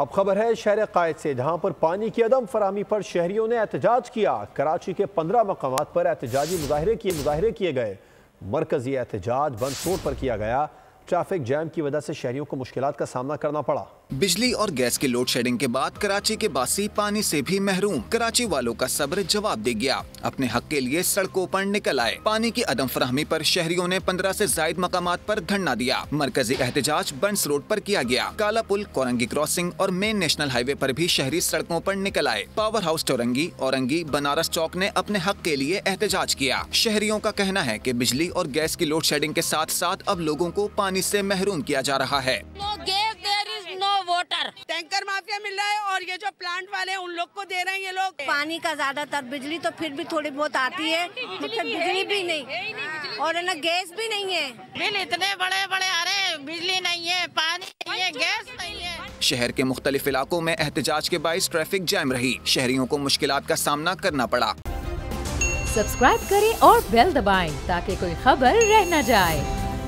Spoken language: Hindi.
अब खबर है शहर कायद से, जहां पर पानी की अदम फराहमी पर शहरियों ने एहतजाज किया। कराची के 15 मकामात पर एहतजाजी मुजाहरे किए गए। मरकजी एहतजाज बंस रोड पर किया गया। ट्रैफिक जैम की वजह से शहरियों को मुश्किलात का सामना करना पड़ा। बिजली और गैस की लोड शेडिंग के बाद कराची के बासी पानी से भी महरूम। कराची वालों का सब्र जवाब दे गया। अपने हक के लिए सड़कों पर निकल आए। पानी की अदम फराहमी पर शहरियों ने 15 से जायद मकामात पर धरना दिया। मरकजी एहतजाज बंस रोड पर किया गया। काला पुल, कोरंगी क्रॉसिंग और मेन नेशनल हाईवे पर भी शहरी सड़कों पर निकल आए। पावर हाउस टोरंगी, औरंगी, बनारस चौक ने अपने हक के लिए एहतजाज किया। शहरियों का कहना है कि बिजली और गैस की लोड शेडिंग के साथ साथ अब लोगों को पानी से महरूम किया जा रहा है। टैंकर माफिया मिल रहा है और ये जो प्लांट वाले हैं उन लोग को दे रहे हैं ये लोग पानी का ज्यादातर। बिजली तो फिर भी थोड़ी बहुत आती है, मतलब बिजली भी नहीं और है ना गैस भी नहीं है। बिल इतने बड़े बड़े आ रहे हैं, बिजली नहीं है, पानी नहीं है, गैस नहीं है। शहर के मुख्तलिफ इलाकों में एहतजाज के बाइस ट्रैफिक जैम रही। शहरियों को मुश्किलात का सामना करना पड़ा। सब्सक्राइब करें और बेल दबाएं ताकि कोई खबर रह न जाए।